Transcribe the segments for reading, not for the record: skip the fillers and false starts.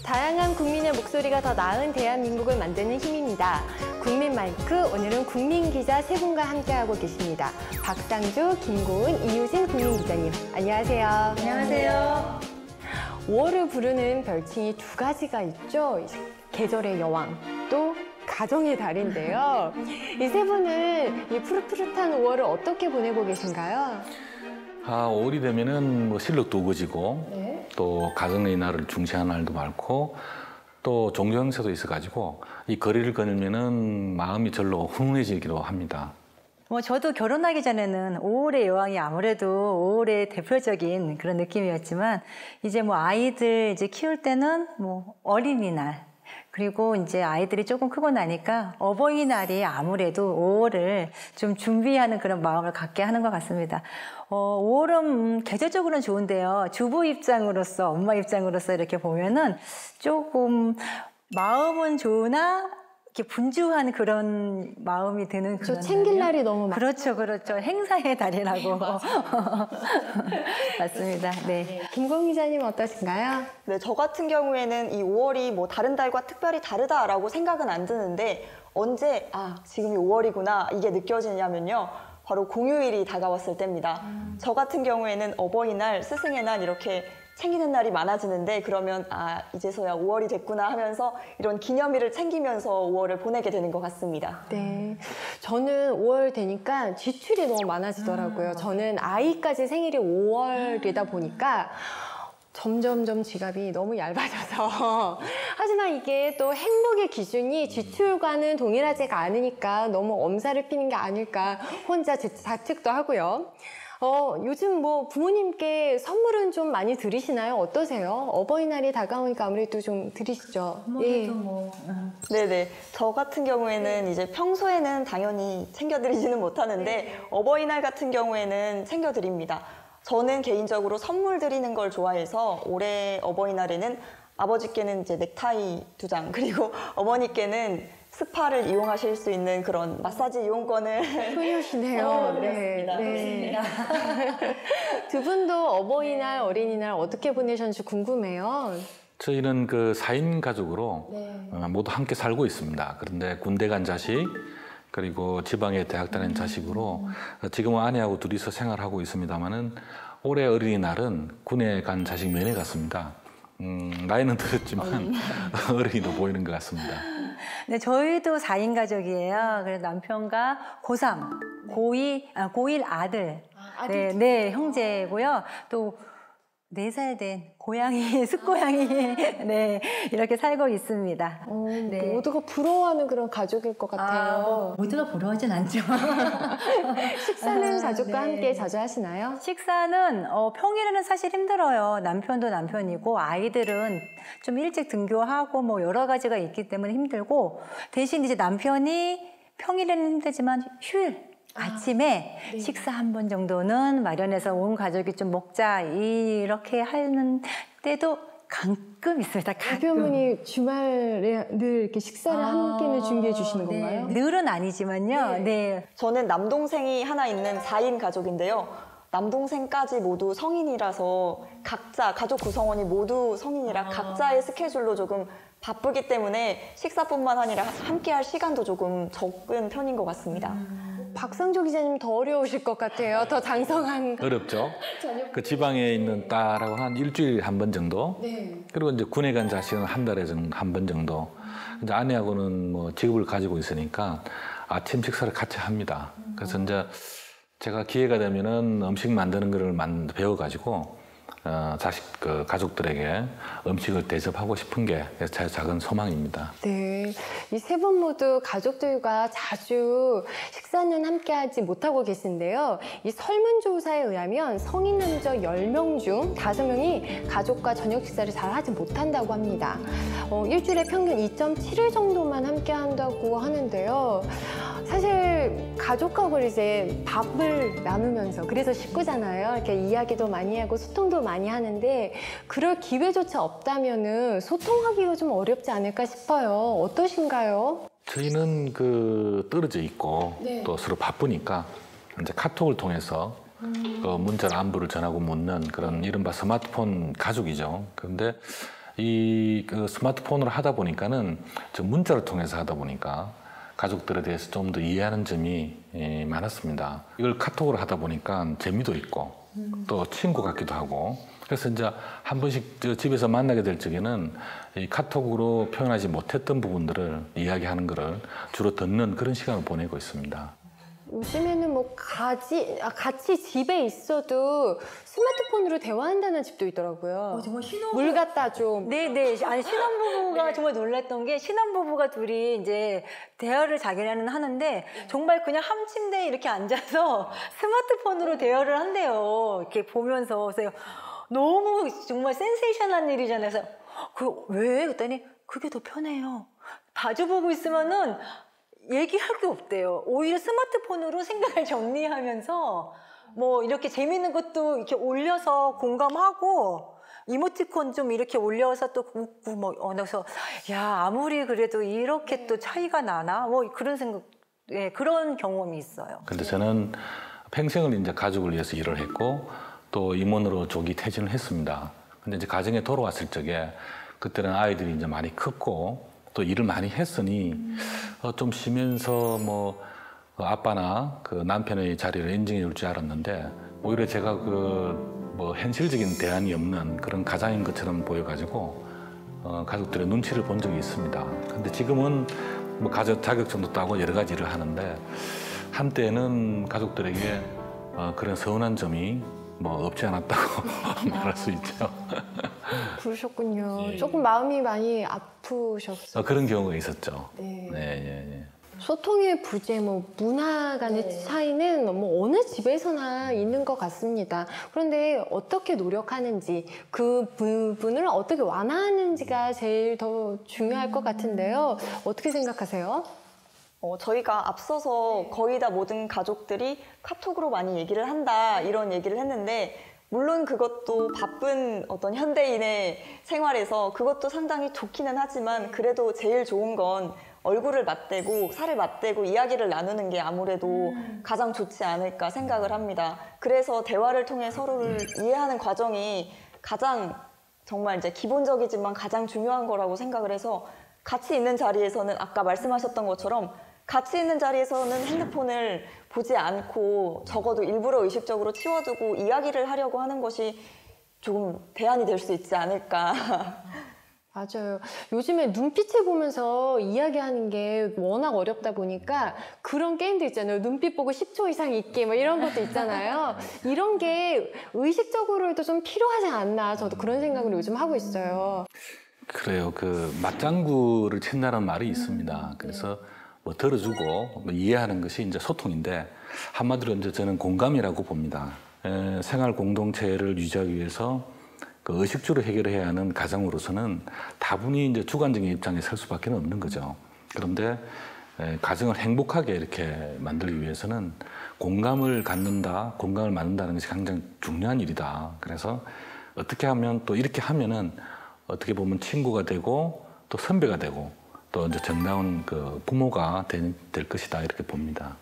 다양한 국민의 목소리가 더 나은 대한민국을 만드는 힘입니다. 국민 마이크, 오늘은 국민 기자 세 분과 함께하고 계십니다. 박상주, 김고은, 이유진 국민 기자님, 안녕하세요. 안녕하세요. 5월을 부르는 별칭이 두 가지가 있죠. 계절의 여왕, 또 가정의 달인데요. 이 세 분은 이 푸릇푸릇한 5월을 어떻게 보내고 계신가요? 5월이 되면은 뭐 실력도 우거지고 네. 또 가정의 날을 중시하는 날도 많고 또 종교행사도 있어가지고 이 거리를 거닐면은 마음이 절로 훈훈해지기도 합니다. 저도 결혼하기 전에는 5월의 여왕이 아무래도 5월의 대표적인 그런 느낌이었지만 이제 아이들 이제 키울 때는 어린이날 그리고 이제 아이들이 조금 크고 나니까 어버이날이 아무래도 5월을 좀 준비하는 그런 마음을 갖게 하는 것 같습니다. 5월은 계절적으로는 좋은데요. 주부 입장으로서, 엄마 입장으로서 이렇게 보면은 조금 마음은 좋으나 이렇게 분주한 그런 마음이 드는 저 챙길 날이 너무 많아요. 그렇죠. 행사의 달이라고. 맞습니다. 네. 김고은 기자님 어떠신가요? 네, 저 같은 경우에는 이 5월이 다른 달과 특별히 다르다라고 생각은 안 드는데 언제 지금이 5월이구나 이게 느껴지냐면요. 바로 공휴일이 다가왔을 때입니다. 저 같은 경우에는 어버이날, 스승의 날 이렇게 챙기는 날이 많아지는데 그러면 이제서야 5월이 됐구나 하면서 이런 기념일을 챙기면서 5월을 보내게 되는 것 같습니다. 네, 저는 5월 되니까 지출이 너무 많아지더라고요. 저는 아이까지 생일이 5월이다 보니까 점점점 지갑이 너무 얇아져서 하지만 이게 또 행복의 기준이 지출과는 동일하지가 않으니까 너무 엄살을 피는 게 아닐까 혼자 자책도 하고요. 요즘 부모님께 선물은 좀 많이 드리시나요? 어떠세요? 어버이날이 다가오니까 아무래도 좀 드리시죠? 아무래도 네네. 저 같은 경우에는 이제 평소에는 당연히 챙겨드리지는 못하는데 어버이날 같은 경우에는 챙겨드립니다. 저는 개인적으로 선물 드리는 걸 좋아해서 올해 어버이날에는 아버지께는 이제 넥타이 2장 그리고 어머니께는 스파를 이용하실 수 있는 그런 마사지 이용권을 효녀시네요. 네. 두 분도 어버이날, 어린이날 어떻게 보내셨는지 궁금해요. 저희는 그 4인 가족으로 모두 함께 살고 있습니다. 그런데 군대 간 자식 그리고 지방에 대학 다니는 자식으로 지금은 아내하고 둘이서 생활하고 있습니다만은 올해 어린이날은 군에 간 자식 면회 갔습니다. 나이는 들었지만 어린이도 보이는 것 같습니다. 네, 저희도 4인 가족이에요. 그래서 남편과 고3, 고1 아들, 네, 형제고요. 또 4살 된 고양이, 숫고양이, 네, 이렇게 살고 있습니다. 네. 모두가 부러워하는 그런 가족일 것 같아요. 모두가 부러워하진 않죠. 식사는 가족과 함께 자주 하시나요? 식사는 평일에는 사실 힘들어요. 남편도 남편이고 아이들은 좀 일찍 등교하고 여러 가지가 있기 때문에 힘들고 대신 이제 남편이 평일에는 힘들지만 휴일 아침에 식사 한 번 정도는 마련해서 온 가족이 좀 먹자 이렇게 하는 때도 가끔 있습니다. 남편분이 주말에 늘 이렇게 식사를 함께 준비해 주시는 건가요? 늘은 아니지만요. 네. 저는 남동생이 하나 있는 4인 가족인데요. 남동생까지 모두 성인이라서 각자 가족 구성원이 모두 성인이라 각자의 스케줄로 조금 바쁘기 때문에 식사뿐만 아니라 함께 할 시간도 조금 적은 편인 것 같습니다. 박상조 기자님 더 어려우실 것 같아요. 더 장성한. 어렵죠. 그 지방에 있는 딸하고 한 일주일에 한 번 정도. 그리고 이제 군에 간 자식은 한 달에 한 번 정도. 이제 아내하고는 직업을 가지고 있으니까 아침 식사를 같이 합니다. 그래서 이제 제가 기회가 되면은 음식 만드는 거를 배워가지고 가족들에게 음식을 대접하고 싶은 게 제 작은 소망입니다. 네, 이 세 분 모두 가족들과 자주 식사는 함께하지 못하고 계신데요. 이 설문조사에 의하면 성인 남자 10명 중 5명이 가족과 저녁 식사를 잘 하지 못한다고 합니다. 일주일에 평균 2.7일 정도만 함께한다고 하는데요. 사실 가족하고 이제 밥을 나누면서 그래서 식구잖아요. 이렇게 이야기도 많이 하고 소통도 많이 하는데 그럴 기회조차 없다면은 소통하기가 좀 어렵지 않을까 싶어요. 어떠신가요? 저희는 떨어져 있고 또 서로 바쁘니까 이제 카톡을 통해서 문자로 안부를 전하고 묻는 그런 이른바 스마트폰 가족이죠. 그런데 그 스마트폰으로 하다 보니까는 문자를 통해서 하다 보니까 가족들에 대해서 좀 더 이해하는 점이 많았습니다. 이걸 카톡으로 하다 보니까 재미도 있고 또 친구 같기도 하고 그래서 이제 한 번씩 집에서 만나게 될 적에는 이 카톡으로 표현하지 못했던 부분들을 이야기하는 것을 주로 듣는 그런 시간을 보내고 있습니다. 요즘에는 뭐 같이 집에 있어도 스마트폰으로 대화한다는 집도 있더라고요. 정말 물 갖다 좀. 네네. 아니, 신혼부부가 정말 놀랐던 게 신혼부부가 둘이 이제 대화를 자기네는 하는데 정말 그냥 한 침대에 이렇게 앉아서 스마트폰으로 대화를 한대요. 이렇게 보면서. 그래서 너무 정말 센세이션한 일이잖아요. 그래서 왜? 그랬더니 그게 더 편해요. 마주보고 있으면은 얘기할 게 없대요. 오히려 스마트폰으로 생각을 정리하면서 뭐 이렇게 재밌는 것도 이렇게 올려서 공감하고 이모티콘 좀 이렇게 올려서 또 웃고 뭐 그래서 야 아무리 그래도 이렇게 또 차이가 나나 뭐 그런 생각 그런 경험이 있어요. 근데 저는 평생을 이제 가족을 위해서 일을 했고 또 임원으로 조기 퇴진을 했습니다. 근데 이제 가정에 돌아왔을 적에 그때는 아이들이 이제 많이 컸고 또 일을 많이 했으니 좀 쉬면서 뭐 아빠나 그 남편의 자리를 인정해 줄 줄 알았는데 오히려 제가 그 뭐 현실적인 대안이 없는 그런 가장인 것처럼 보여가지고 가족들의 눈치를 본 적이 있습니다. 근데 지금은 뭐 가족 자격증도 따고 여러 가지 일을 하는데 한때는 가족들에게 그런 서운한 점이 뭐 없지 않았다고 말할 수 있죠. 그러셨군요. 예. 조금 마음이 많이 아프셨어요. 그런 경우가 있었죠. 네. 네. 소통의 부재, 뭐 문화 간의 차이는 뭐 어느 집에서나 있는 것 같습니다. 그런데 어떻게 노력하는지 그 부분을 어떻게 완화하는지가 제일 더 중요할 것 같은데요. 어떻게 생각하세요? 저희가 앞서서 거의 다 모든 가족들이 카톡으로 많이 얘기를 한다 이런 얘기를 했는데 물론 그것도 바쁜 어떤 현대인의 생활에서 그것도 상당히 좋기는 하지만 그래도 제일 좋은 건 얼굴을 맞대고 살을 맞대고 이야기를 나누는 게 아무래도 가장 좋지 않을까 생각을 합니다. 그래서 대화를 통해 서로를 이해하는 과정이 가장 정말 이제 기본적이지만 가장 중요한 거라고 생각을 해서 같이 있는 자리에서는 아까 말씀하셨던 것처럼 같이 있는 자리에서는 핸드폰을 보지 않고 적어도 일부러 의식적으로 치워두고 이야기를 하려고 하는 것이 조금 대안이 될 수 있지 않을까. 맞아요. 요즘에 눈빛을 보면서 이야기하는 게 워낙 어렵다 보니까 그런 게임도 있잖아요. 눈빛 보고 10초 이상 있게 뭐 이런 것도 있잖아요. 이런 게 의식적으로도 좀 필요하지 않나 저도 그런 생각을 요즘 하고 있어요. 그래요. 그 맞장구를 친다는 말이 있습니다. 그래서 뭐 들어주고 뭐 이해하는 것이 이제 소통인데 한마디로 이제 저는 공감이라고 봅니다. 생활 공동체를 유지하기 위해서 그 의식주로 해결해야 하는 가정으로서는 다분히 이제 주관적인 입장에 설 수밖에 없는 거죠. 그런데 가정을 행복하게 이렇게 만들기 위해서는 공감을 갖는다, 공감을 만든다는 것이 굉장히 중요한 일이다. 그래서 어떻게 하면 또 이렇게 하면은 어떻게 보면 친구가 되고 또 선배가 되고 또 이제 정다운 그 부모가 될 것이다 이렇게 봅니다.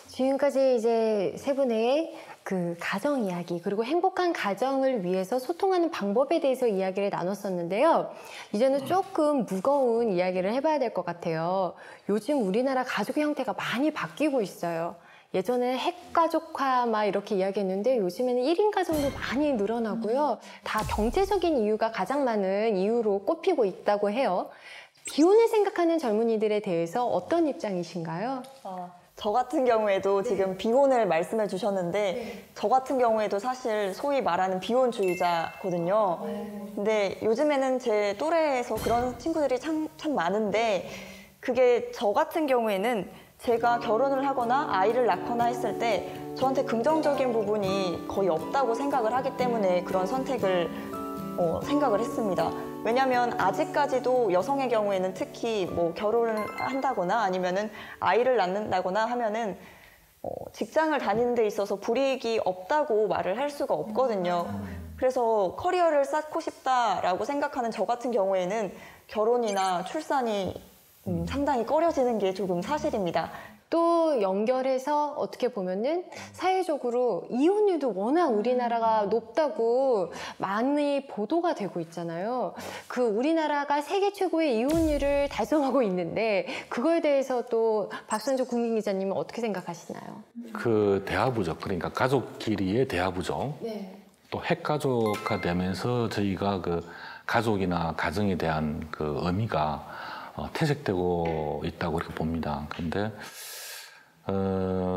지금까지 이제 세 분의 그 가정 이야기 그리고 행복한 가정을 위해서 소통하는 방법에 대해서 이야기를 나눴었는데요. 이제는 조금 무거운 이야기를 해봐야 될 것 같아요. 요즘 우리나라 가족의 형태가 많이 바뀌고 있어요. 예전에 핵가족화 막 이렇게 이야기했는데 요즘에는 1인 가정도 많이 늘어나고요. 다 경제적인 이유가 가장 많은 이유로 꼽히고 있다고 해요. 비혼을 생각하는 젊은이들에 대해서 어떤 입장이신가요? 저 같은 경우에도 지금 비혼을 말씀해 주셨는데 저 같은 경우에도 사실 소위 말하는 비혼주의자거든요. 근데 요즘에는 제 또래에서 그런 친구들이 참 많은데 그게 저 같은 경우에는 제가 결혼을 하거나 아이를 낳거나 했을 때 저한테 긍정적인 부분이 거의 없다고 생각을 하기 때문에 그런 선택을 생각을 했습니다. 왜냐하면 아직까지도 여성의 경우에는 특히 뭐 결혼을 한다거나 아니면은 아이를 낳는다거나 하면은 직장을 다니는 데 있어서 불이익이 없다고 말을 할 수가 없거든요. 그래서 커리어를 쌓고 싶다라고 생각하는 저 같은 경우에는 결혼이나 출산이 상당히 꺼려지는 게 조금 사실입니다. 또 연결해서 어떻게 보면은 사회적으로 이혼율도 워낙 우리나라가 높다고 많이 보도가 되고 있잖아요. 그 우리나라가 세계 최고의 이혼율을 달성하고 있는데 그거에 대해서 또 박선조 국민기자님은 어떻게 생각하시나요? 그 대화부족, 그러니까 가족끼리의 대화부족, 네. 또 핵가족화 되면서 저희가 그 가족이나 가정에 대한 그 의미가 퇴색되고 있다고 그렇게 봅니다. 그런데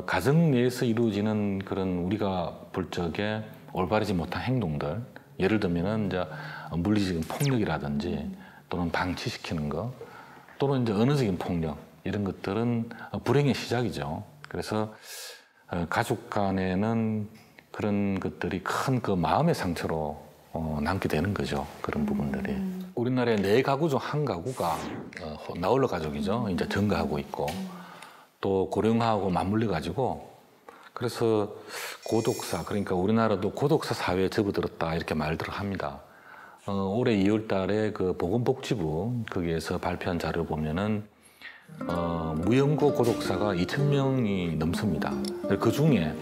가정 내에서 이루어지는 그런 우리가 볼 적에 올바르지 못한 행동들, 예를 들면은 이제 물리적인 폭력이라든지 또는 방치시키는 것, 또는 이제 언어적인 폭력 이런 것들은 불행의 시작이죠. 그래서 가족 간에는 그런 것들이 큰 그 마음의 상처로 남게 되는 거죠. 그런 부분들이. 우리나라의 4가구 중 1가구가 나홀로 가족이죠. 이제 증가하고 있고 또 고령화하고 맞물려 가지고 그래서 고독사, 그러니까 우리나라도 고독사 사회에 접어들었다 이렇게 말들을 합니다. 올해 2월 달에 그 보건복지부 거기에서 발표한 자료를 보면은 무연고 고독사가 2,000명이 넘습니다. 그 중에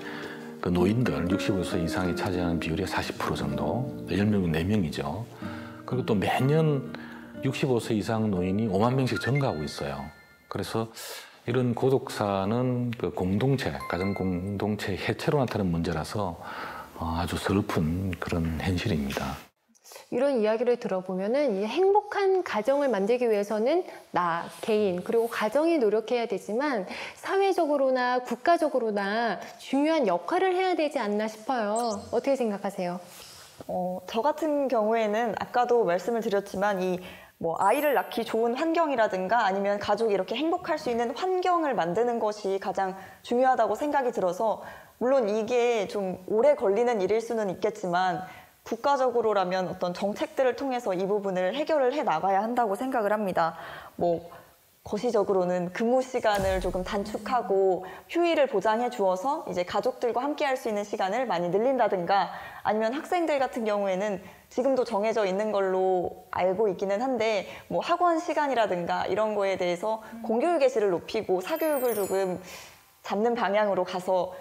그 노인들 65세 이상이 차지하는 비율이 40% 정도, 10명이 4명이죠. 그리고 또 매년 65세 이상 노인이 5만 명씩 증가하고 있어요. 그래서 이런 고독사는 그 공동체, 가정 공동체 해체로 나타나는 문제라서 아주 슬픈 그런 현실입니다. 이런 이야기를 들어보면은 이 행복한 가정을 만들기 위해서는 나, 개인, 그리고 가정이 노력해야 되지만 사회적으로나 국가적으로나 중요한 역할을 해야 되지 않나 싶어요. 어떻게 생각하세요? 저 같은 경우에는 아까도 말씀을 드렸지만 아이를 낳기 좋은 환경이라든가 아니면 가족이 이렇게 행복할 수 있는 환경을 만드는 것이 가장 중요하다고 생각이 들어서 물론 이게 좀 오래 걸리는 일일 수는 있겠지만 국가적으로라면 어떤 정책들을 통해서 이 부분을 해결을 해 나가야 한다고 생각을 합니다. 거시적으로는 근무 시간을 조금 단축하고 휴일을 보장해 주어서 이제 가족들과 함께 할 수 있는 시간을 많이 늘린다든가 아니면 학생들 같은 경우에는 지금도 정해져 있는 걸로 알고 있기는 한데 학원 시간이라든가 이런 거에 대해서 공교육 개시를 높이고 사교육을 조금 잡는 방향으로 가서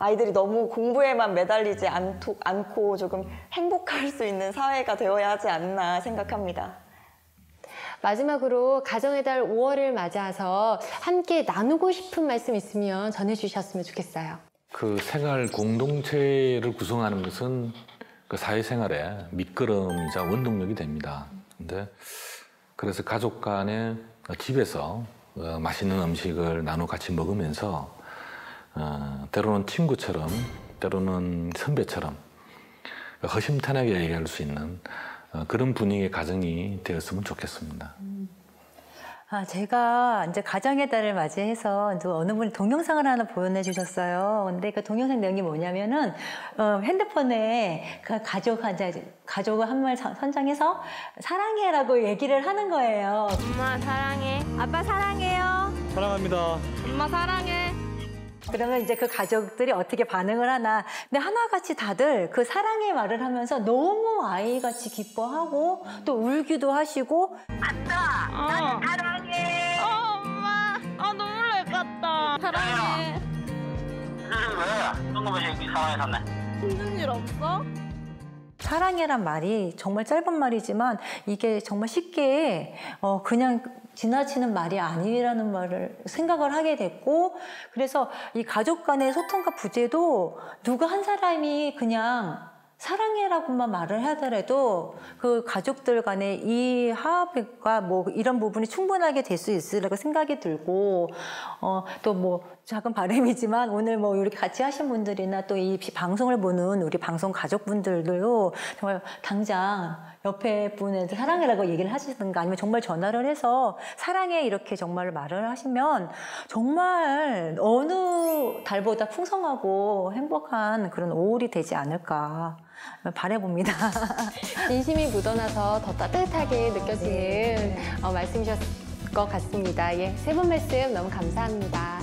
아이들이 너무 공부에만 매달리지 않고 조금 행복할 수 있는 사회가 되어야 하지 않나 생각합니다. 마지막으로 가정의 달 5월을 맞아서 함께 나누고 싶은 말씀 있으면 전해주셨으면 좋겠어요. 그 생활 공동체를 구성하는 것은 그 사회생활의 밑거름이자 원동력이 됩니다. 그래서 가족 간에 집에서 맛있는 음식을 나눠 같이 먹으면서 때로는 친구처럼, 때로는 선배처럼 허심탄회하게 얘기할 수 있는 그런 분위기의 가정이 되었으면 좋겠습니다. 제가 이제 가정의 달을 맞이해서 이제 어느 분이 동영상을 하나 보내주셨어요. 근데 그 동영상 내용이 뭐냐면은 핸드폰에 그 가족을 한 말 선정해서 사랑해라고 얘기를 하는 거예요. 엄마 사랑해. 아빠 사랑해요. 사랑합니다. 엄마 사랑해. 그러면 이제 그 가족들이 어떻게 반응을 하나. 근데 하나같이 다들 그 사랑의 말을 하면서 너무 아이같이 기뻐하고 또 울기도 하시고. 나는 사랑해. 엄마. 눈물 날 것 같다. 사랑해. 왜? 뜬금없이 사랑해 샀네. 힘든 일 없어? 사랑해란 말이 정말 짧은 말이지만 이게 정말 쉽게 그냥 지나치는 말이 아니라는 말을 생각을 하게 됐고, 그래서 이 가족 간의 소통과 부재도 누가 한 사람이 그냥 사랑해라고만 말을 하더라도 그 가족들 간의 이 화합과 이런 부분이 충분하게 될 수 있으라고 생각이 들고, 또 작은 바람이지만 오늘 이렇게 같이 하신 분들이나 또 이 방송을 보는 우리 방송 가족분들도 정말 당장 옆에 분한테 사랑해라고 얘기를 하시든가 아니면 정말 전화를 해서 사랑해 이렇게 정말 말을 하시면 정말 어느 달보다 풍성하고 행복한 그런 5월이 되지 않을까 바라봅니다. 진심이 묻어나서 더 따뜻하게 느껴지는 말씀이셨을 것 같습니다. 세 분 말씀 너무 감사합니다.